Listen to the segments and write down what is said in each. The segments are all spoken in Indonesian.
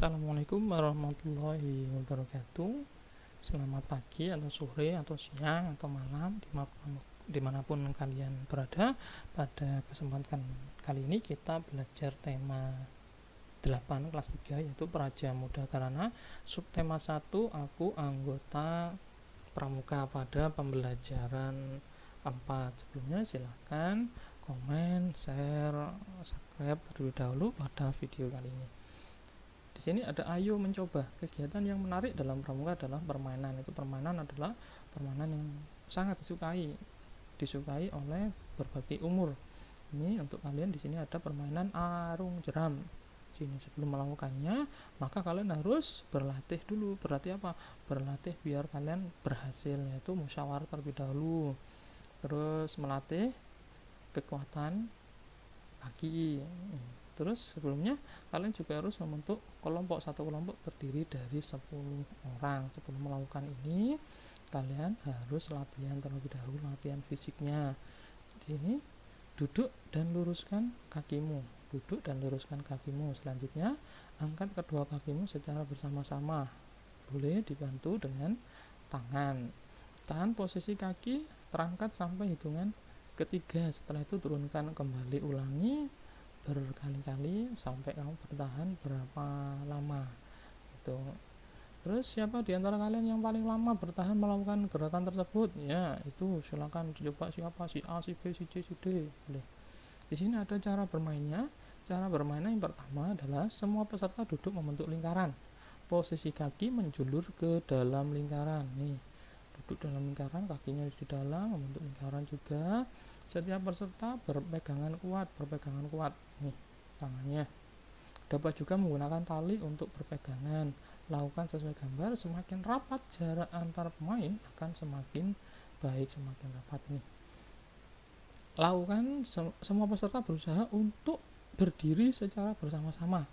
Assalamualaikum warahmatullahi wabarakatuh. Selamat pagi atau sore atau siang atau malam dimanapun kalian berada. Pada kesempatan kali ini kita belajar tema 8 kelas 3 yaitu Praja Muda Karana. Subtema 1 aku anggota pramuka pada pembelajaran 4. Sebelumnya silahkan komen, share, subscribe terlebih dahulu pada video kali ini. Di sini ada ayo mencoba. Kegiatan yang menarik dalam pramuka adalah permainan. Permainan adalah permainan yang sangat disukai oleh berbagai umur. Ini untuk kalian di sini ada permainan arung jeram. Sini sebelum melakukannya, maka kalian harus berlatih dulu. Berlatih apa? Berlatih biar kalian berhasil, yaitu musyawarah terlebih dahulu. Terus melatih kekuatan kaki. Terus sebelumnya kalian juga harus membentuk satu kelompok terdiri dari 10 orang. Sebelum melakukan ini kalian harus latihan terlebih dahulu, latihan fisiknya. Di sini duduk dan luruskan kakimu. Selanjutnya angkat kedua kakimu secara bersama-sama. Boleh dibantu dengan tangan. Tahan posisi kaki terangkat sampai hitungan ketiga. Setelah itu turunkan kembali, ulangi berkali-kali sampai kamu bertahan berapa lama itu. Terus siapa di antara kalian yang paling lama bertahan melakukan gerakan tersebut? Ya, itu silakan coba siapa, si A, si B, si C, si D. Boleh. Di sini ada cara bermainnya. Cara bermainnya yang pertama adalah semua peserta duduk membentuk lingkaran. Posisi kaki menjulur ke dalam lingkaran. Nih, duduk dalam lingkaran, kakinya di dalam, membentuk lingkaran juga. Setiap peserta berpegangan kuat nih tangannya. Dapat juga menggunakan tali untuk berpegangan. Lakukan sesuai gambar. Semakin rapat jarak antar pemain akan semakin baik, semakin rapat nih. Lakukan semua peserta berusaha untuk berdiri secara bersama-sama.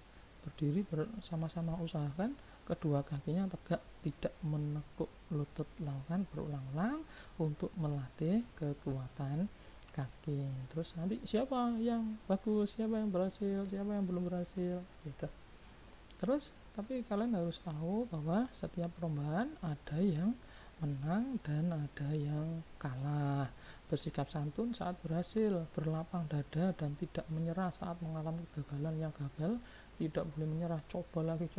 Usahakan kedua kakinya tegak, tidak menekuk lutut. Lakukan berulang-ulang untuk melatih kekuatan kaki. Terus nanti siapa yang bagus, siapa yang berhasil, siapa yang belum berhasil gitu. Terus tapi kalian harus tahu bahwa setiap perlombaan ada yang menang dan ada yang kalah. Bersikap santun saat berhasil, berlapang dada dan tidak menyerah saat mengalami kegagalan. Yang gagal tidak boleh menyerah, coba lagi.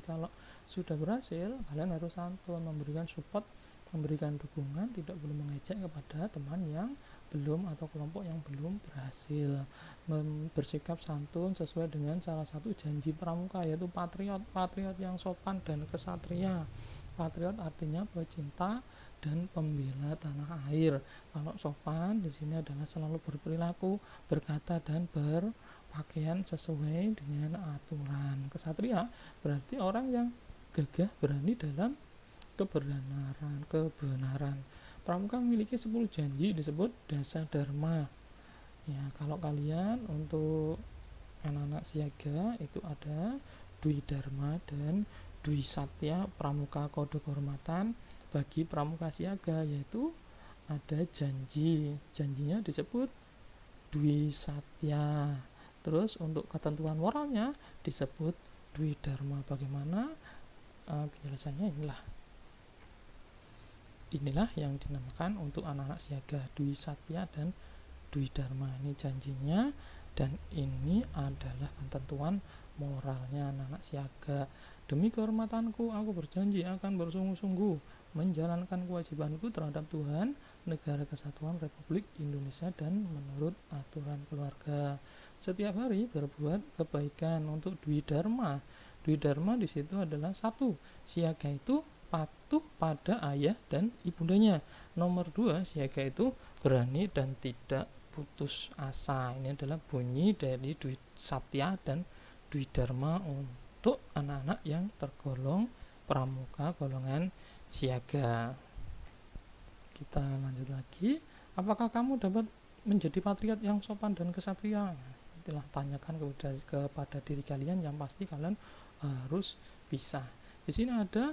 Kalau sudah berhasil, kalian harus santun, memberikan support, memberikan dukungan, tidak boleh mengejek kepada teman yang belum atau kelompok yang belum berhasil. Bersikap santun sesuai dengan salah satu janji pramuka, yaitu patriot yang sopan dan kesatria. Patriot artinya pecinta dan pembela tanah air. Kalau sopan di sini adalah selalu berperilaku, berkata dan berpakaian sesuai dengan aturan. Kesatria berarti orang yang gagah berani dalam kebenaran. Pramuka memiliki 10 janji disebut dasa dharma. Ya, kalau kalian untuk anak-anak siaga itu ada Dwi Dharma dan Dwi Satya pramuka kode kehormatan. Bagi pramuka siaga yaitu ada janjinya disebut Dwi Satya. Terus untuk ketentuan moralnya disebut Dwi Dharma. Bagaimana penjelasannya? Inilah yang dinamakan untuk anak-anak siaga, Dwi Satya dan Dwi Dharma. Ini janjinya dan ini adalah ketentuan moralnya anak-anak siaga. Demi kehormatanku, aku berjanji akan bersungguh-sungguh menjalankan kewajibanku terhadap Tuhan, Negara Kesatuan Republik Indonesia dan menurut aturan keluarga. Setiap hari berbuat kebaikan. Untuk Dwi Dharma di situ adalah 1. Siaga itu patuh pada ayah dan ibundanya. Nomor 2, siaga itu berani dan tidak putus asa. Ini adalah bunyi dari Dwi Satya dan Dwi Dharma untuk anak-anak yang tergolong pramuka golongan siaga. Kita lanjut lagi. Apakah kamu dapat menjadi patriot yang sopan dan kesatria? Itulah, tanyakan kepada diri kalian, yang pasti kalian harus bisa. Di sini ada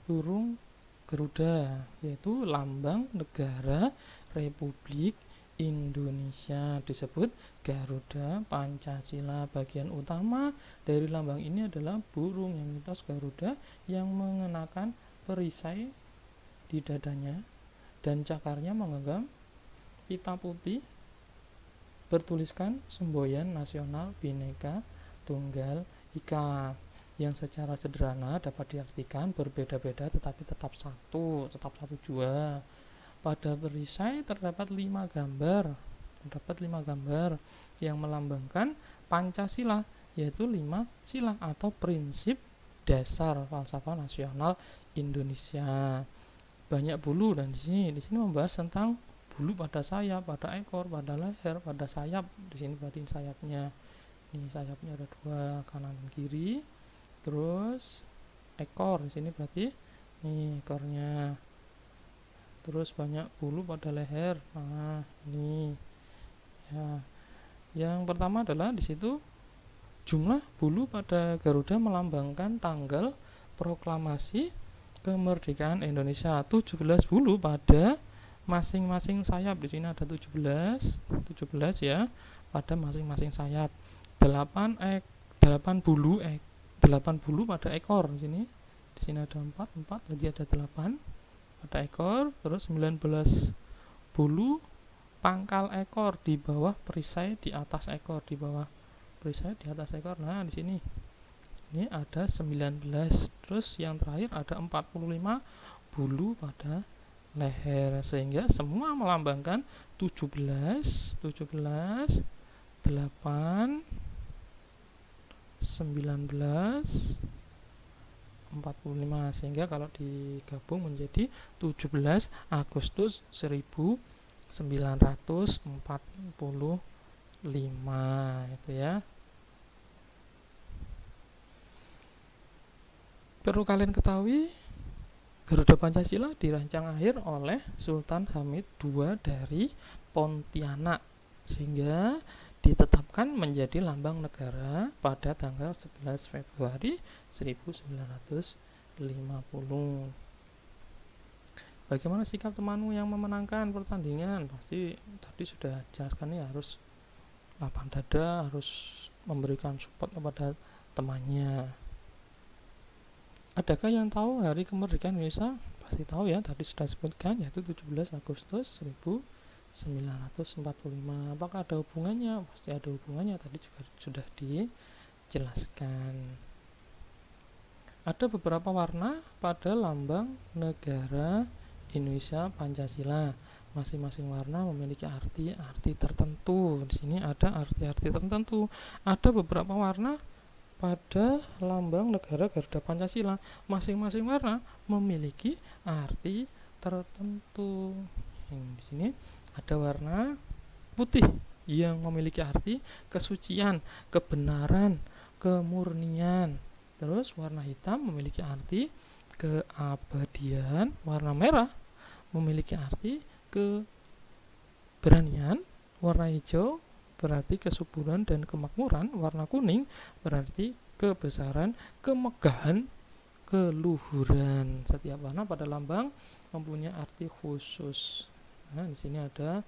burung Garuda, yaitu lambang negara Republik Indonesia. Disebut Garuda Pancasila. Bagian utama dari lambang ini adalah burung yang mitos Garuda yang mengenakan perisai di dadanya dan cakarnya menggenggam pita putih bertuliskan semboyan nasional Bhinneka Tunggal Ika, yang secara sederhana dapat diartikan berbeda-beda tetapi tetap satu jua. Pada perisai terdapat 5 gambar yang melambangkan Pancasila, yaitu 5 sila atau prinsip dasar falsafah nasional Indonesia. Banyak bulu, dan di sini membahas tentang bulu pada sayap, pada ekor, pada leher, pada sayap. Di sini berarti sayapnya. Ini sayapnya ada 2, kanan dan kiri. Terus ekor, di sini berarti ini ekornya. Terus banyak bulu pada leher. Nah, ini ya. Yang pertama adalah di situ jumlah bulu pada Garuda melambangkan tanggal proklamasi kemerdekaan Indonesia. 17 bulu pada masing-masing sayap. Di sini ada 17 ya pada masing-masing sayap. 8 bulu pada ekor. Di sini ada 4, jadi ada 8 pada ekor. Terus 19 bulu pangkal ekor di bawah perisai di atas ekor, di bawah perisai di atas ekor. Nah, di sini ini ada 19. Terus yang terakhir ada 45 bulu pada leher, sehingga semua melambangkan 17, 8, 19, 45, sehingga kalau digabung menjadi 17 Agustus 1945 itu ya. Perlu kalian ketahui, Garuda Pancasila dirancang akhir oleh Sultan Hamid II dari Pontianak, sehingga ditetapkan menjadi lambang negara pada tanggal 11 Februari 1950. Bagaimana sikap temanmu yang memenangkan pertandingan? Pasti tadi sudah jelaskan nih, harus lapang dada, harus memberikan support kepada temannya. Adakah yang tahu hari kemerdekaan Indonesia? Pasti tahu ya, tadi sudah sebutkan, yaitu 17 Agustus 1945. Apakah ada hubungannya? Pasti ada hubungannya, tadi juga sudah dijelaskan. Ada beberapa warna pada lambang negara Indonesia Pancasila. Masing-masing warna memiliki arti tertentu. Di sini ada arti-arti tertentu. Ada beberapa warna pada lambang negara Garuda Pancasila. Masing-masing warna memiliki arti tertentu. Di sini ada warna putih yang memiliki arti kesucian, kebenaran, kemurnian. Terus warna hitam memiliki arti keabadian. Warna merah memiliki arti keberanian. Warna hijau berarti kesuburan dan kemakmuran. Warna kuning berarti kebesaran, kemegahan, keluhuran. Setiap warna pada lambang mempunyai arti khusus. Nah, di sini ada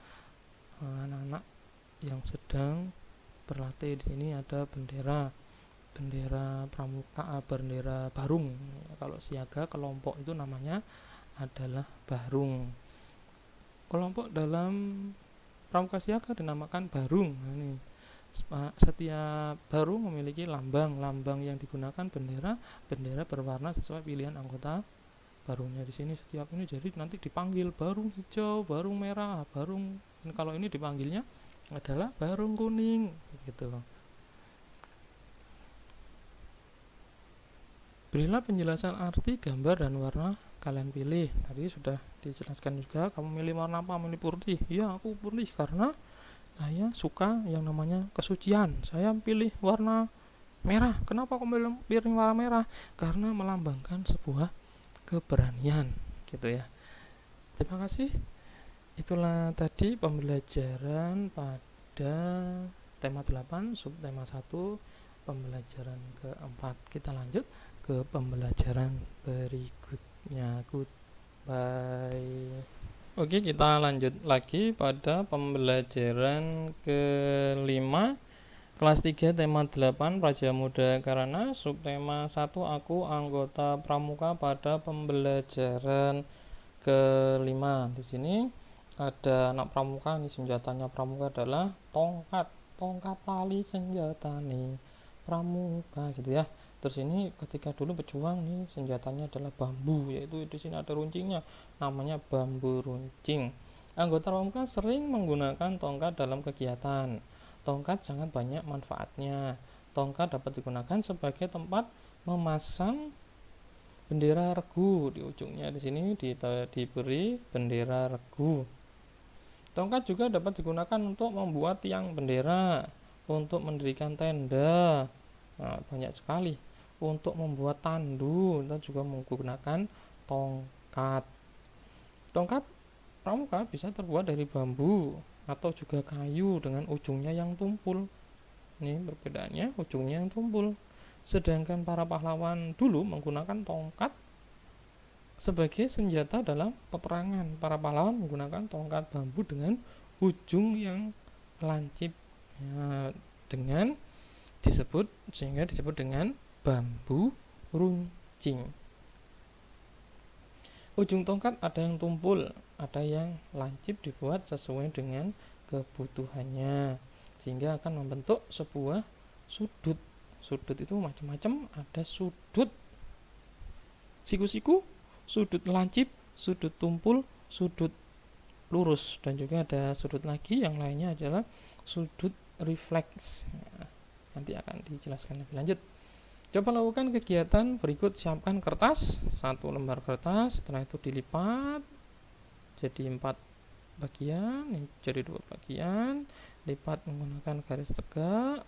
anak-anak yang sedang berlatih. Di sini ada bendera pramuka, bendera Barung. Kalau siaga kelompok itu namanya adalah Barung. Kelompok dalam pramuka siaga dinamakan Barung. Nah, ini setiap Barung memiliki lambang yang digunakan bendera berwarna sesuai pilihan anggota Barungnya. Di sini setiap ini jadi nanti dipanggil Barung hijau, Barung merah, Barung. Kalau ini dipanggilnya adalah Barung kuning, gitu. Berilah penjelasan arti gambar dan warna kalian pilih. Tadi sudah dijelaskan juga, kamu milih warna apa? Milih putih. Ya, aku putih karena saya suka yang namanya kesucian. Saya pilih warna merah. Kenapa kok pilih warna merah? Karena melambangkan sebuah keberanian, gitu ya. Terima kasih. Itulah tadi pembelajaran pada tema 8, subtema 1, pembelajaran keempat. Kita lanjut ke pembelajaran berikutnya. Goodbye. Oke, kita lanjut lagi pada pembelajaran kelima kelas 3 tema 8 Praja Muda karena subtema 1 aku anggota pramuka pada pembelajaran kelima. Di sini ada anak pramuka, ini senjatanya pramuka adalah tongkat tali senjata nih pramuka gitu ya. Terus ini ketika dulu pejuang nih senjatanya adalah bambu, yaitu di sini ada runcingnya, namanya bambu runcing. Anggota pramuka sering menggunakan tongkat dalam kegiatan. Tongkat sangat banyak manfaatnya. Tongkat dapat digunakan sebagai tempat memasang bendera regu di ujungnya. Di sini diberi bendera regu. Tongkat juga dapat digunakan untuk membuat tiang bendera, untuk mendirikan tenda. Nah, banyak sekali. Untuk membuat tandu, kita juga menggunakan tongkat. Tongkat pramuka bisa terbuat dari bambu atau juga kayu dengan ujungnya yang tumpul. Ini perbedaannya, ujungnya yang tumpul. Sedangkan para pahlawan dulu menggunakan tongkat sebagai senjata dalam peperangan. Para pahlawan menggunakan tongkat bambu dengan ujung yang lancip, ya, dengan sehingga disebut dengan bambu runcing. Ujung tongkat ada yang tumpul, ada yang lancip, dibuat sesuai dengan kebutuhannya sehingga akan membentuk sebuah sudut. Sudut itu macam-macam, ada sudut siku-siku, sudut lancip, sudut tumpul, sudut lurus, dan juga ada sudut lagi yang lainnya adalah sudut refleks. Nanti akan dijelaskan lebih lanjut. Coba lakukan kegiatan berikut. Siapkan kertas, 1 lembar kertas, setelah itu dilipat jadi 4 bagian, jadi 2 bagian, lipat menggunakan garis tegak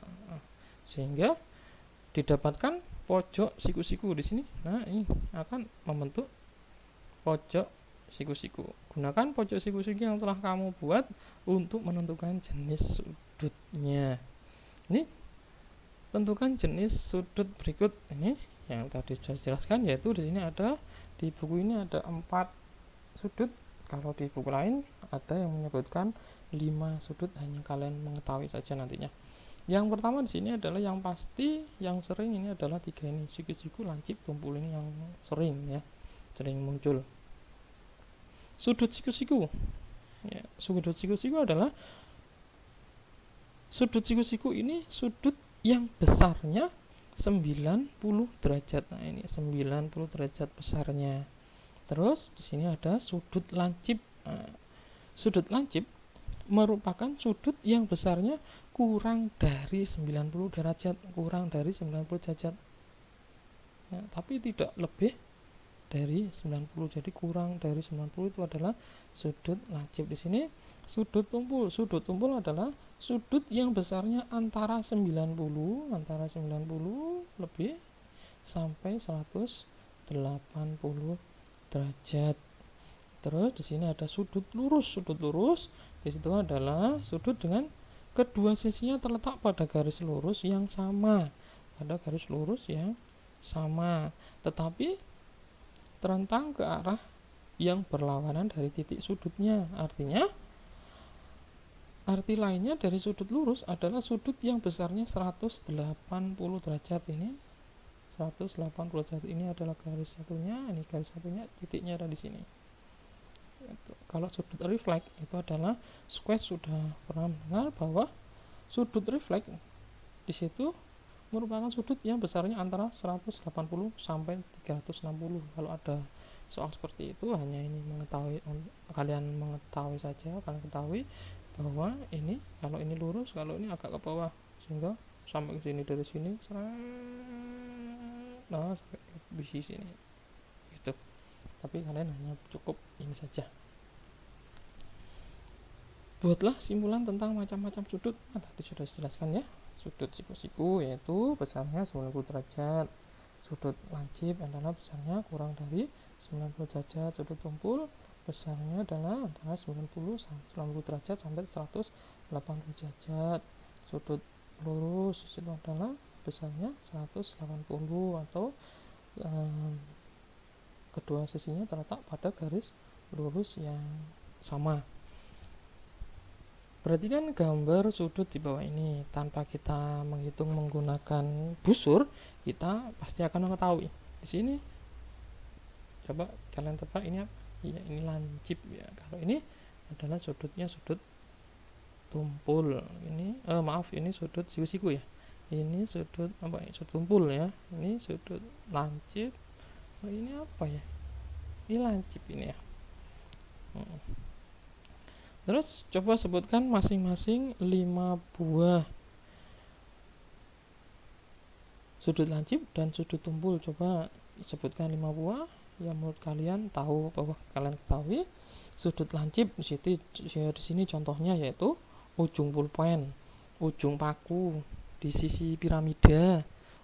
sehingga didapatkan pojok siku-siku di sini. Nah, ini akan membentuk pojok siku-siku. Gunakan pojok siku-siku yang telah kamu buat untuk menentukan jenis sudutnya. Ini tentukan jenis sudut berikut ini yang tadi sudah dijelaskan, yaitu di sini ada, di buku ini ada 4 sudut. Kalau di buku lain ada yang menyebutkan 5 sudut, hanya kalian mengetahui saja nantinya. Yang pertama di sini adalah yang pasti, yang sering ini adalah 3 ini, siku-siku, lancip, tumpul, ini yang sering ya, sering muncul. Sudut siku-siku. Ya, sudut siku-siku adalah sudut siku-siku ini sudut yang besarnya 90 derajat. Nah, ini 90 derajat besarnya. Terus di sini ada sudut lancip. Nah, sudut lancip merupakan sudut yang besarnya kurang dari 90 derajat, kurang dari 90 derajat. Ya, tapi tidak lebih dari 90. Jadi kurang dari 90 itu adalah sudut lancip. Di sini sudut tumpul. Sudut tumpul adalah sudut yang besarnya antara 90 lebih sampai 180 derajat. Terus di sini ada sudut lurus. Sudut lurus di situ adalah sudut dengan kedua sisinya terletak pada garis lurus yang sama, tetapi terentang ke arah yang berlawanan dari titik sudutnya. Arti lainnya dari sudut lurus adalah sudut yang besarnya 180 derajat. Ini 180 derajat ini adalah garis satunya, ini garis satunya, titiknya ada di sini. Kalau sudut refleks itu adalah squash, sudah pernah mendengar bahwa sudut refleks di situ merupakan sudut yang besarnya antara 180 sampai 360. Kalau ada soal seperti itu, hanya ini kalian mengetahui saja, kalian ketahui bahwa ini kalau ini lurus, kalau ini agak ke bawah, sehingga sampai ke sini, dari sini sampai di sini gitu. Tapi kalian hanya cukup ini saja. Buatlah simpulan tentang macam-macam sudut. Nah, tadi sudah dijelaskan ya. Sudut siku-siku yaitu besarnya 90 derajat. Sudut lancip adalah besarnya kurang dari 90 derajat. Sudut tumpul besarnya adalah antara 90 derajat sampai 180 derajat. Sudut lurus itu adalah besarnya 180 atau kedua sisinya terletak pada garis lurus yang sama. Perhatikan gambar sudut di bawah ini. Tanpa kita menghitung menggunakan busur, kita pasti akan mengetahui. Di sini coba kalian tebak ini apa? Iya, ini lancip ya. Kalau ini adalah sudutnya sudut tumpul. Ini ini sudut siku-siku ya. Ini sudut apa ya? Sudut tumpul ya. Ini sudut lancip. Ini apa ya? Ini lancip ini ya. Terus coba sebutkan masing-masing 5 buah sudut lancip dan sudut tumpul. Coba sebutkan 5 buah yang menurut kalian tahu, bahwa kalian ketahui. Sudut lancip di sini contohnya yaitu ujung pulpen, ujung paku, di sisi piramida,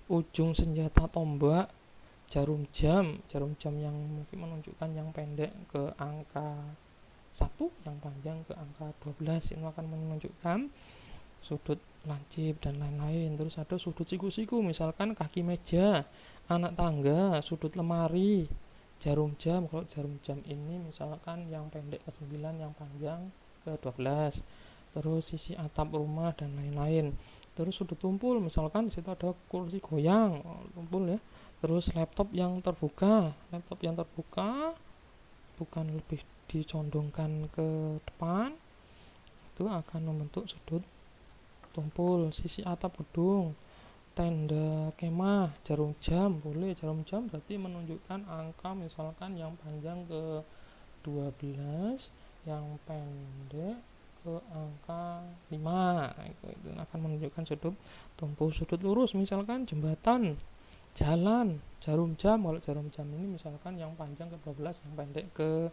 ujung senjata tombak, jarum jam yang mungkin menunjukkan yang pendek ke angka 1, yang panjang ke angka 12. Ini akan menunjukkan sudut lancip dan lain-lain. Terus ada sudut siku-siku, misalkan kaki meja, anak tangga, sudut lemari, jarum jam. Kalau jarum jam ini misalkan yang pendek ke 9, yang panjang ke 12. Terus sisi atap rumah dan lain-lain. Terus sudut tumpul, misalkan di situ ada kursi goyang, tumpul ya. Terus laptop yang terbuka bukan lebih dicondongkan ke depan, itu akan membentuk sudut tumpul. Sisi atap gedung, tenda kemah, jarum jam boleh. Jarum jam berarti menunjukkan angka, misalkan yang panjang ke 12, yang pendek ke angka 5. Itu akan menunjukkan sudut tumpul. Sudut lurus misalkan jembatan, jalan, jarum jam. Kalau jarum jam ini misalkan yang panjang ke 12, yang pendek ke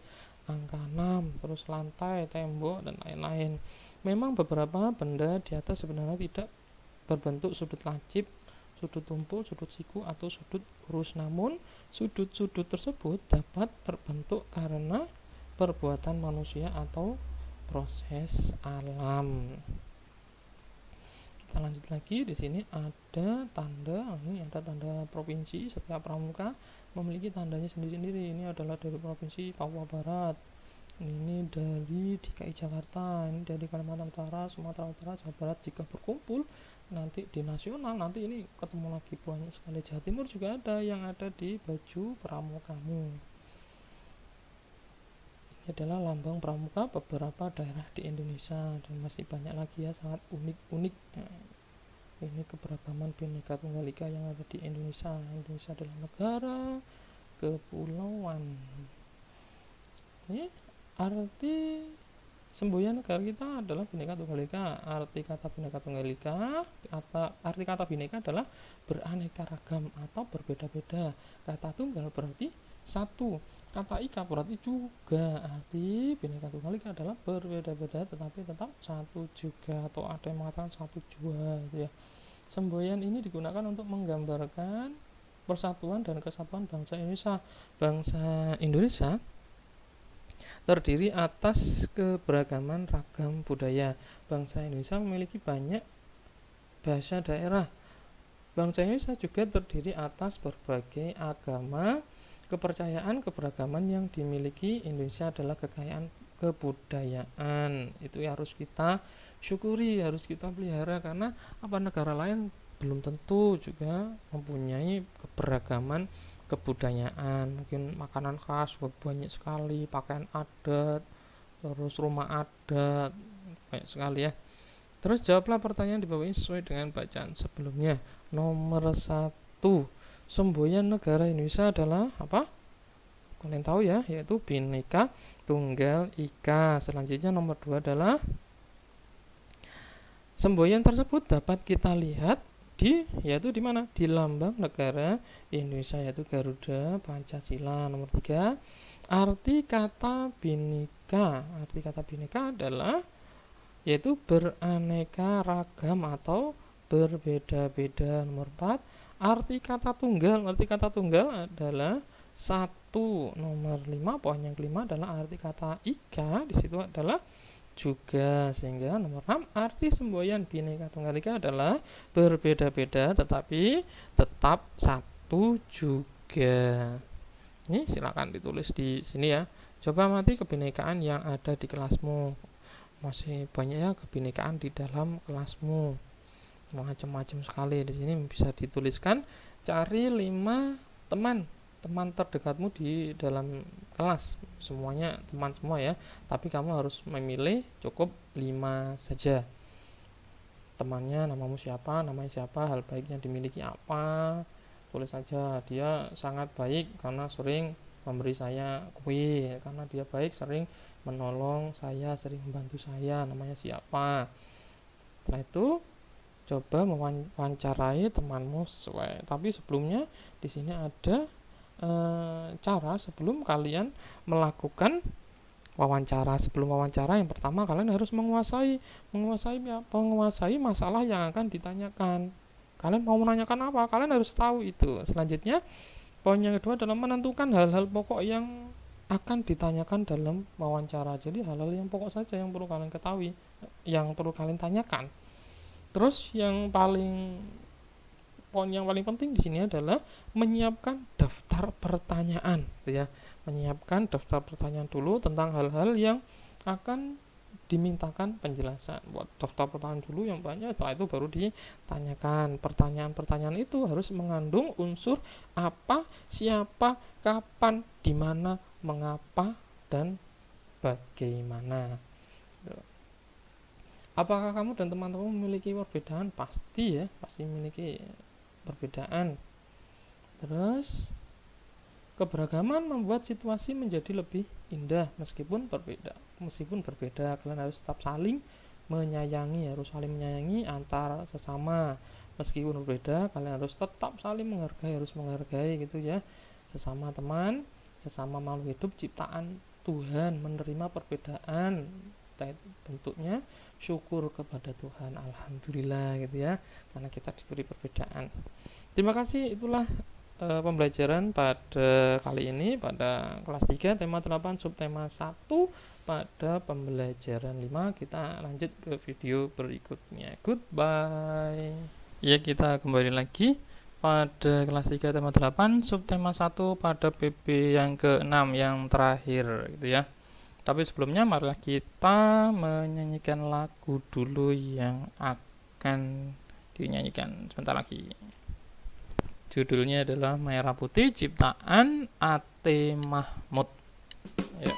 angka 6. Terus lantai, tembok dan lain-lain. Memang beberapa benda di atas sebenarnya tidak berbentuk sudut lancip, sudut tumpul, sudut siku atau sudut lurus, namun sudut-sudut tersebut dapat terbentuk karena perbuatan manusia atau proses alam. Kita lanjut lagi. Di sini ada tanda, ini ada tanda provinsi. Setiap pramuka memiliki tandanya sendiri-sendiri. Ini adalah dari provinsi Papua Barat, ini dari DKI Jakarta, ini dari Kalimantan Utara, Sumatera Utara, Jawa Barat. Jika berkumpul nanti di nasional, nanti ini ketemu lagi banyak sekali. Jawa Timur juga ada, yang ada di baju pramukamu. Ini adalah lambang pramuka beberapa daerah di Indonesia, dan masih banyak lagi ya, sangat unik-unik. Ini keberagaman Bhinneka Tunggal Ika yang ada di Indonesia. Indonesia adalah negara kepulauan. Ini arti semboyan negara kita adalah Bhinneka Tunggal Ika. Arti kata Bhinneka Tunggal Ika, arti kata Bhinneka adalah beraneka ragam atau berbeda-beda. Kata tunggal berarti satu, kata ika berarti juga. Arti Bhinneka Tunggal Ika adalah berbeda-beda tetapi tetap satu juga, atau ada yang mengatakan satu jua ya. Semboyan ini digunakan untuk menggambarkan persatuan dan kesatuan bangsa Indonesia. Bangsa Indonesia terdiri atas keberagaman ragam budaya. Bangsa Indonesia memiliki banyak bahasa daerah. Bangsa Indonesia juga terdiri atas berbagai agama. Kepercayaan keberagaman yang dimiliki Indonesia adalah kekayaan kebudayaan. Itu harus kita syukuri, harus kita pelihara, karena negara lain belum tentu juga mempunyai keberagaman kebudayaan. Mungkin makanan khas banyak sekali, pakaian adat, terus rumah adat banyak sekali ya. Terus jawablah pertanyaan di bawah ini sesuai dengan bacaan sebelumnya. Nomor 1, semboyan negara Indonesia adalah apa? Kalian tahu ya, yaitu Bhinneka Tunggal Ika. Selanjutnya nomor 2 adalah semboyan tersebut dapat kita lihat yaitu di mana? Di lambang negara Indonesia, yaitu Garuda Pancasila. Nomor 3, arti kata Bhinneka. Arti kata Bhinneka adalah yaitu beraneka ragam atau berbeda-beda. Nomor 4, arti kata tunggal. Arti kata tunggal adalah satu. Nomor 5, poin yang kelima adalah arti kata ika. Di situ adalah juga. Sehingga nomor 6, arti semboyan Bhinneka Tunggal Ika adalah berbeda-beda tetapi tetap satu juga. Ini silakan ditulis di sini ya. Coba amati kebinekaan yang ada di kelasmu. Masih banyak ya kebinekaan di dalam kelasmu. Macam-macam sekali. Di sini bisa dituliskan cari 5 teman terdekatmu di dalam kelas. Semuanya teman semua ya. Tapi kamu harus memilih cukup 5 saja. Temannya namamu siapa, namanya siapa, hal baik yang dimiliki apa. Tulis saja, dia sangat baik karena sering memberi saya kue, karena dia baik sering menolong saya, sering membantu saya, namanya siapa. Setelah itu coba mewawancarai temanmu sesuai. Tapi sebelumnya di sini ada cara sebelum kalian melakukan wawancara. Sebelum wawancara yang pertama kalian harus menguasai masalah yang akan ditanyakan. Kalian mau menanyakan apa? Kalian harus tahu itu. Selanjutnya poin yang kedua adalah menentukan hal-hal pokok yang akan ditanyakan dalam wawancara. Jadi hal-hal yang pokok saja yang perlu kalian ketahui, yang perlu kalian tanyakan. Terus poin yang paling penting di sini adalah menyiapkan daftar pertanyaan, gitu ya. Menyiapkan daftar pertanyaan dulu tentang hal-hal yang akan dimintakan penjelasan. Buat daftar pertanyaan dulu yang banyak, setelah itu baru ditanyakan. Pertanyaan-pertanyaan itu harus mengandung unsur apa, siapa, kapan, di mana, mengapa, dan bagaimana. Apakah kamu dan teman-teman memiliki perbedaan? Pasti ya, pasti memiliki perbedaan. Terus keberagaman membuat situasi menjadi lebih indah meskipun berbeda. Kalian harus tetap saling menyayangi, antar sesama. Meskipun berbeda, kalian harus tetap saling menghargai gitu ya. Sesama teman, sesama makhluk hidup ciptaan Tuhan, menerima perbedaan. Bentuknya syukur kepada Tuhan, alhamdulillah gitu ya, karena kita diberi perbedaan. Terima kasih, itulah pembelajaran pada kali ini pada kelas 3 tema 8 subtema 1 pada pembelajaran 5. Kita lanjut ke video berikutnya. Goodbye. Ya, kita kembali lagi pada kelas 3 tema 8 subtema 1 pada PB yang ke-6 yang terakhir gitu ya. Tapi sebelumnya marilah kita menyanyikan lagu dulu yang akan dinyanyikan sebentar lagi. Judulnya adalah Merah Putih ciptaan A.T. Mahmud. Ya.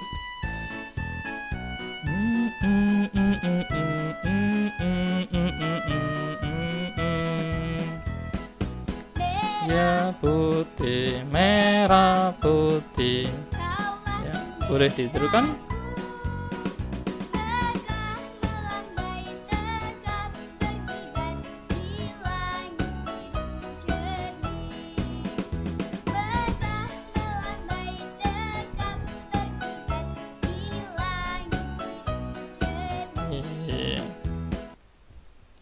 Ya putih, merah putih. Ya, boleh ditirukan?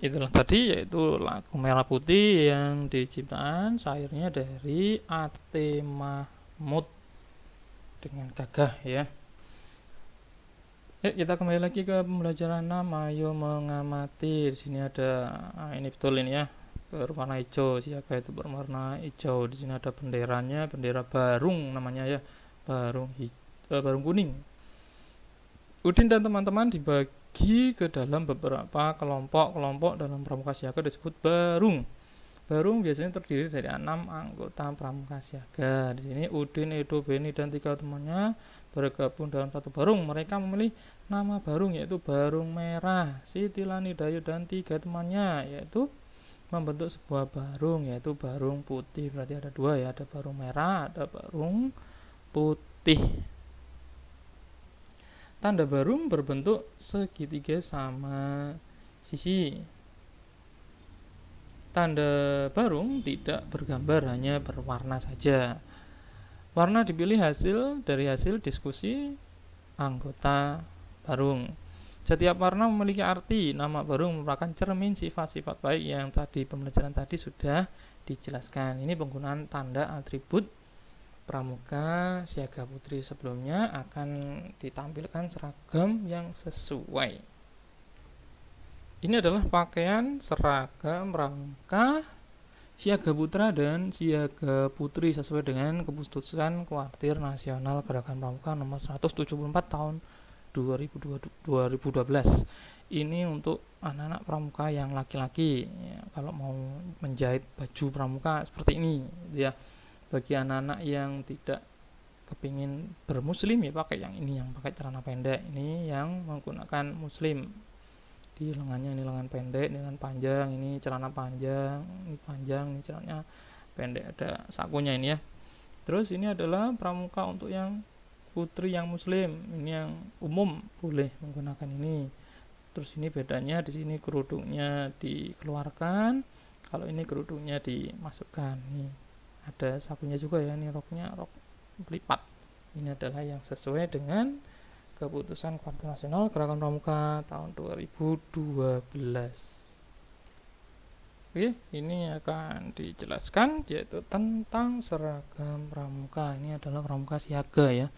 Itulah tadi, yaitu lagu Merah Putih yang diciptakan syairnya dari A.T. Mahmud dengan gagah ya. Kita kembali lagi ke pembelajaran 6. Ayo mengamati. Di sini ada ini betul ini ya, berwarna hijau, siaga itu berwarna hijau. Di sini ada benderanya, bendera Barung namanya ya, Barung kuning. Udin dan teman-teman dibagi ke dalam beberapa kelompok dalam pramuka siaga disebut barung. Barung biasanya terdiri dari 6 anggota pramuka siaga. Di sini Udin, Edo, Beni dan 3 temannya bergabung dalam satu barung. Mereka memilih nama barung yaitu Barung Merah. Siti, Lani, Dayu dan 3 temannya yaitu membentuk sebuah barung yaitu Barung Putih. Berarti ada 2 ya, ada Barung Merah, ada Barung Putih. Tanda barung berbentuk segitiga sama sisi. Tanda barung tidak bergambar, hanya berwarna saja. Warna dipilih dari hasil diskusi anggota barung. Setiap warna memiliki arti. Nama barung merupakan cermin sifat-sifat baik yang tadi pembelajaran tadi sudah dijelaskan. Ini penggunaan tanda atribut pramuka siaga putri. Sebelumnya akan ditampilkan seragam yang sesuai. Ini adalah pakaian seragam pramuka siaga putra dan siaga putri sesuai dengan keputusan Kuartir Nasional Gerakan Pramuka nomor 174 tahun 2012. Ini untuk anak-anak pramuka yang laki-laki ya, kalau mau menjahit baju pramuka seperti ini ya. Bagi anak-anak yang tidak kepingin bermuslim ya pakai yang ini, yang pakai celana pendek. Ini yang menggunakan muslim, di lengannya ini lengan pendek, ini lengan panjang, ini celana panjang, ini celananya pendek, ada sakunya ini ya. Terus ini adalah pramuka untuk yang putri yang muslim, ini yang umum boleh menggunakan ini. Terus ini bedanya, di sini kerudungnya dikeluarkan, kalau ini kerudungnya dimasukkan. Nih ada sakunya juga ya, ini roknya rok lipat. Ini adalah yang sesuai dengan keputusan Kuartir Nasional Gerakan Pramuka tahun 2012. Oke, ini akan dijelaskan yaitu tentang seragam pramuka. Ini adalah pramuka siaga ya.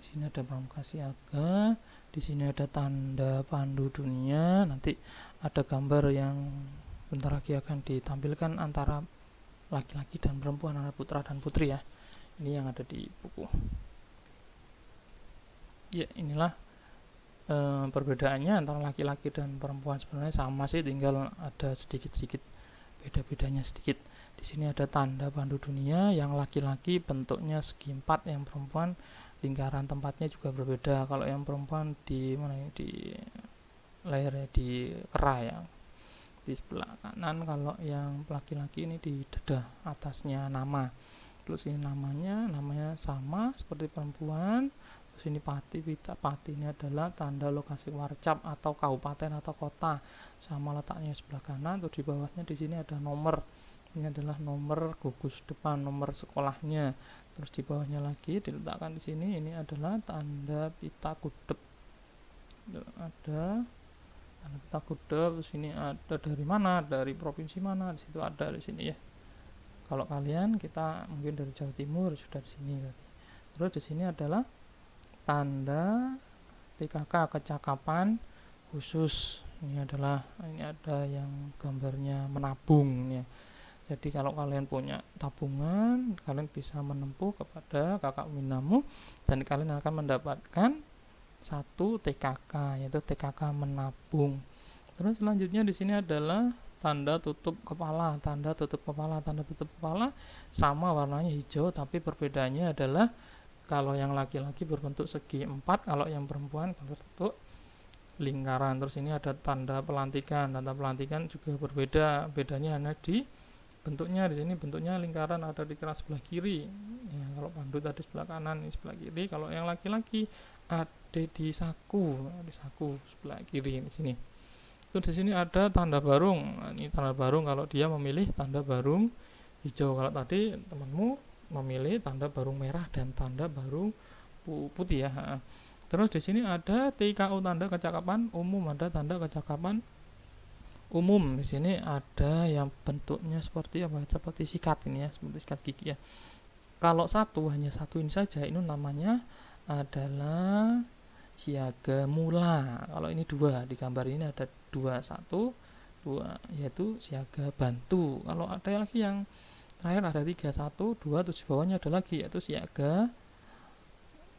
Di sini ada pramuka siaga, di sini ada tanda pandu dunia, nanti ada gambar yang bentar lagi akan ditampilkan antara laki-laki dan perempuan, antara putra dan putri ya. Ini yang ada di buku. Ya, inilah perbedaannya antara laki-laki dan perempuan. Sebenarnya sama sih, tinggal ada sedikit-sedikit beda-bedanya sedikit. Di sini ada tanda pandu dunia, yang laki-laki bentuknya segi empat, yang perempuan lingkaran tempatnya juga berbeda. Kalau yang perempuan di mana ini, di lehernya di kera ya, di sebelah kanan. Kalau yang laki-laki ini di dada atasnya nama. Terus ini namanya sama seperti perempuan. Terus ini pati, pati ini adalah tanda lokasi warcap atau kabupaten atau kota, sama letaknya sebelah kanan. Terus di bawahnya di sini ada nomor. Ini adalah nomor gugus depan, nomor sekolahnya. Terus di bawahnya lagi diletakkan di sini, ini adalah tanda pita kudep. Ada tanda pita kudep. Terus ini ada dari mana, dari provinsi mana, di situ ada di sini ya. Kalau kalian, kita mungkin dari Jawa Timur, sudah di sini berarti. Terus di sini adalah tanda TKK, kecakapan khusus. Ini ada yang gambarnya menabung ya. Jadi kalau kalian punya tabungan, kalian bisa menempuh kepada kakak Minamu dan kalian akan mendapatkan satu TKK, yaitu TKK menabung. Terus selanjutnya di sini adalah tanda tutup kepala. Tanda tutup kepala sama warnanya hijau, tapi perbedaannya adalah kalau yang laki-laki berbentuk segi empat, kalau yang perempuan berbentuk lingkaran. Terus ini ada tanda pelantikan. Tanda pelantikan juga berbeda. Bedanya hanya di bentuknya. Di sini bentuknya lingkaran, ada di keras sebelah kiri. Ya, kalau pandu tadi sebelah kanan, ini sebelah kiri. Kalau yang laki-laki ada di saku sebelah kiri di sini. Terus di sini ada tanda barung. Nah, ini tanda barung kalau dia memilih tanda barung hijau. Kalau tadi temanmu memilih tanda barung merah dan tanda barung putih ya. Terus di sini ada TKU, tanda kecakapan umum, ada tanda kecakapan umum. Di sini ada yang bentuknya seperti apa? Seperti sikat ini ya, seperti sikat gigi ya. Kalau hanya satu ini saja, ini namanya adalah siaga mula. Kalau ini dua, di gambar ini ada dua, yaitu siaga bantu. Kalau ada lagi yang terakhir ada 3, 1, 2, terus di bawahnya ada lagi yaitu siaga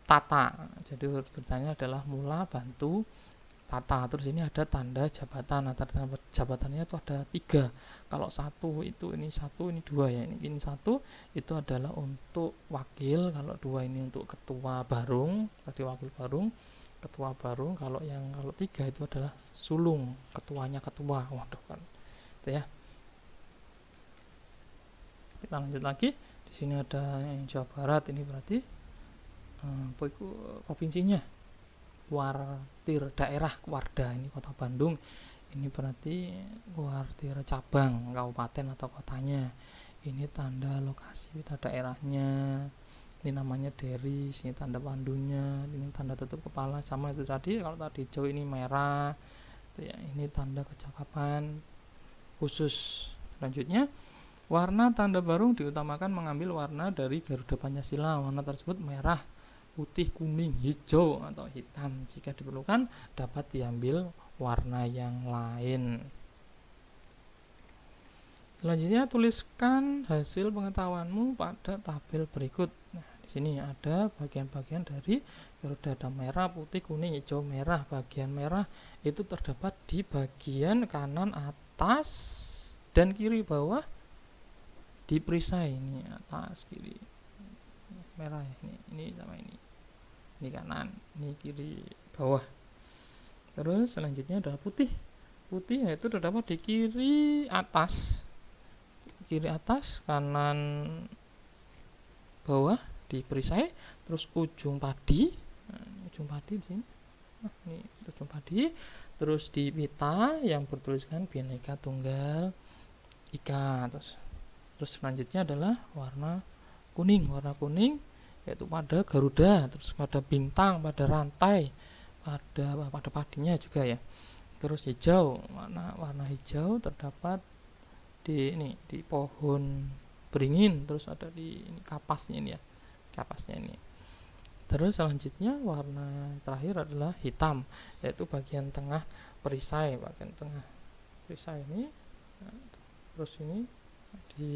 tata. Jadi ceritanya adalah mula, bantu, tata. Terus ini ada tanda jabatan. Nah, tanda jabatannya itu ada 3. Kalau satu itu ini 1, ini 2 ya. Ini 1 itu adalah untuk wakil, kalau 2 ini untuk ketua barung, tadi wakil barung, ketua barung. Kalau 3 itu adalah sulung, ketuanya ketua. Waduh kan. Itu ya. Kita lanjut lagi. Di sini ada yang Jawa Barat, ini berarti provinsinya. Kuartir daerah Kuarda, ini kota Bandung. Ini berarti kuartir cabang, kabupaten atau kotanya. Ini tanda lokasi pita daerahnya. Ini namanya deris, ini tanda pandunya, ini tanda tutup kepala sama itu tadi. Kalau tadi hijau ini merah. Itu ya, ini tanda kecakapan khusus. Selanjutnya, warna tanda barung diutamakan mengambil warna dari Garuda Pancasila. Warna tersebut merah, putih, kuning, hijau, atau hitam. Jika diperlukan dapat diambil warna yang lain. Selanjutnya tuliskan hasil pengetahuanmu pada tabel berikut. Nah, di sini ada bagian-bagian dari Garuda, ada merah, putih, kuning, hijau, merah. Bagian merah itu terdapat di bagian kanan atas dan kiri bawah di perisai. Ini atas, kiri, merah ya, ini sama ini kanan, ini kiri, bawah. Terus selanjutnya adalah putih. Putih yaitu terdapat di kiri atas, kanan bawah di perisai. Terus ujung padi, ujung padi di sini. Ini ujung padi. Terus di pita yang bertuliskan Bhinneka Tunggal Ika. Terus selanjutnya adalah warna kuning. Warna kuning yaitu pada Garuda, terus pada bintang, pada rantai, pada padinya juga ya. Terus hijau, warna hijau terdapat di pohon beringin, terus ada di kapasnya ini ya, Terus selanjutnya warna terakhir adalah hitam, yaitu bagian tengah perisai, ini. Terus ini di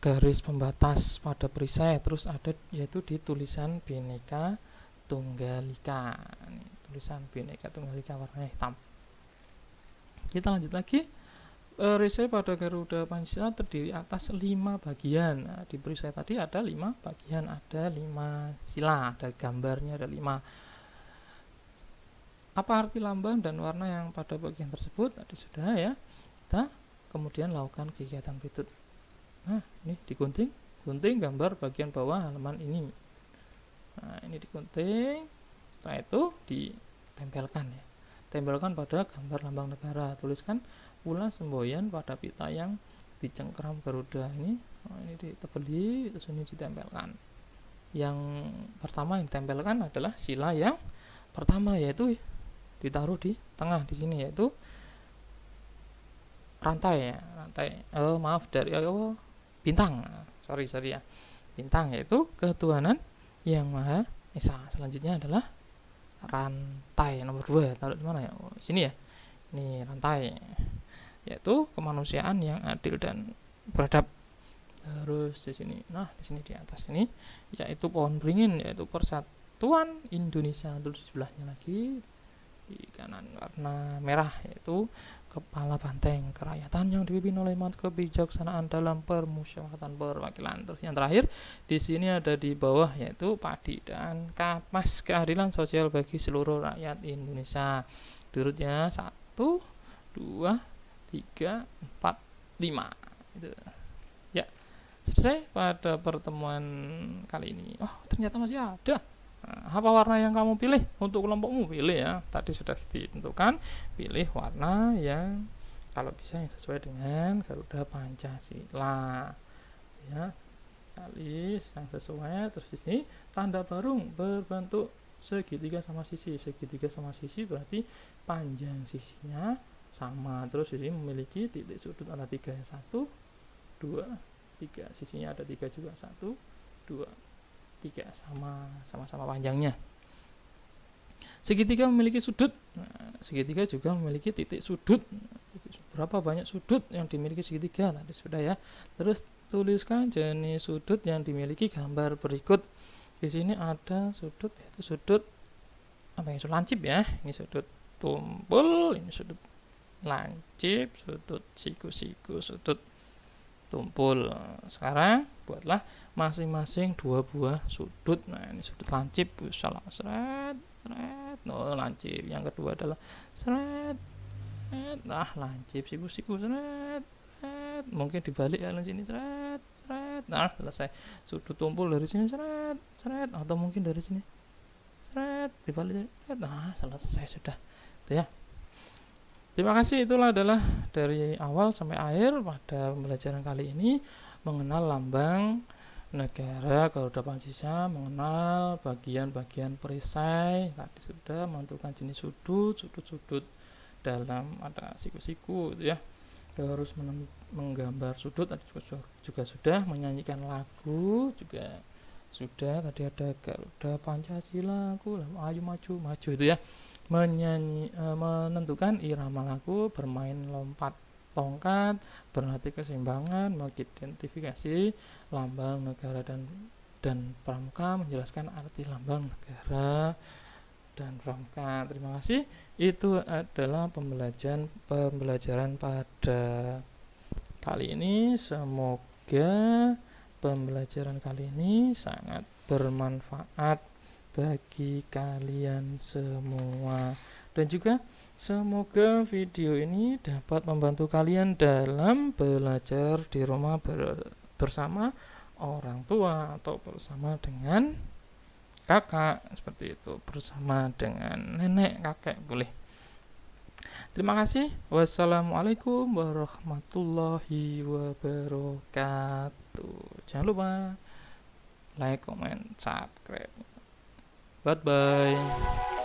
garis pembatas pada perisai, terus ada yaitu di tulisan Bhinneka Tunggal Ika. Ini tulisan Bhinneka Tunggal Ika warnanya hitam. Kita lanjut lagi. Perisai pada Garuda Pancasila terdiri atas 5 bagian. Nah, di perisai tadi ada 5 bagian, ada 5 sila, ada gambarnya, ada 5. Apa arti lambang dan warna yang pada bagian tersebut? Tadi sudah ya. Kita kemudian lakukan kegiatan berikut. Nah, ini digunting gambar bagian bawah halaman ini. Nah, ini digunting. Setelah itu ditempelkan ya. Tempelkan pada gambar lambang negara. Tuliskan pula semboyan pada pita yang dicengkram Garuda ini. Ini ditebeli, terus ini ditempelkan. Yang pertama yang ditempelkan adalah sila yang pertama, yaitu ditaruh di tengah di sini, yaitu rantai ya. Bintang. Sorry ya. Bintang yaitu ketuhanan yang Maha Esa. Selanjutnya adalah rantai nomor 2, taruh di mana ya? Sini ya. Ini rantai, yaitu kemanusiaan yang adil dan beradab. Terus di sini, di sini di atas ini yaitu pohon beringin, yaitu Persatuan Indonesia. Terus di sebelahnya lagi di kanan warna merah, yaitu kepala banteng kerakyatan yang dipimpin oleh kebijaksanaan dalam permusyawaratan perwakilan. Terus yang terakhir di sini ada di bawah, yaitu padi dan kapas, keadilan sosial bagi seluruh rakyat Indonesia. Turutnya 1, 2, 3, 4, 5. Itu. Ya, selesai pada pertemuan kali ini. Oh, ternyata masih ada. Apa warna yang kamu pilih untuk kelompokmu? Pilih ya, tadi sudah ditentukan. Pilih warna yang kalau bisa yang sesuai dengan Garuda Pancasila ya, alis yang sesuai. Terus di sini tanda barung berbentuk segitiga sama sisi berarti panjang sisinya sama. Terus di sini memiliki titik sudut ada 3, 1, 2, 3. Sisinya ada 3 juga, 1, 2, 3, sama-sama panjangnya. Segitiga memiliki sudut. Segitiga juga memiliki titik sudut. Berapa banyak sudut yang dimiliki segitiga? Tadi sudah ya. Terus tuliskan jenis sudut yang dimiliki gambar berikut. Di sini ada sudut, yaitu sudut sudut lancip ya. Ini sudut tumpul, ini sudut lancip, sudut siku-siku, sudut tumpul. Sekarang buatlah masing-masing 2 buah sudut. Nah, ini sudut lancip, salah seret, lancip. Yang kedua adalah seret, lancip, siku-siku, seret. Mungkin dibalik ya sini, seret. Nah, selesai. Sudut tumpul dari sini, seret, atau mungkin dari sini, seret, dibalik, seret. Nah, selesai sudah. Itu ya. Terima kasih, itulah adalah dari awal sampai akhir pada pembelajaran kali ini mengenal lambang negara Garuda Pancasila, mengenal bagian-bagian perisai. Tadi sudah menentukan jenis sudut dalam ada siku-siku itu ya. Terus menggambar sudut tadi juga sudah, menyanyikan lagu juga sudah. Tadi ada Garuda Pancasila, ayo maju itu ya. Menyanyi, menentukan irama lagu, bermain lompat Tongkat berarti keseimbangan, mengidentifikasi lambang negara dan pramuka menjelaskan arti lambang negara dan pramuka. Terima kasih. Itu adalah pembelajaran pada kali ini. Semoga pembelajaran kali ini sangat bermanfaat bagi kalian semua, dan juga semoga video ini dapat membantu kalian dalam belajar di rumah bersama orang tua atau bersama dengan kakak, seperti itu, bersama dengan nenek, kakek, boleh. Terima kasih. Wassalamualaikum warahmatullahi wabarakatuh. Jangan lupa like, comment, subscribe. Bye bye.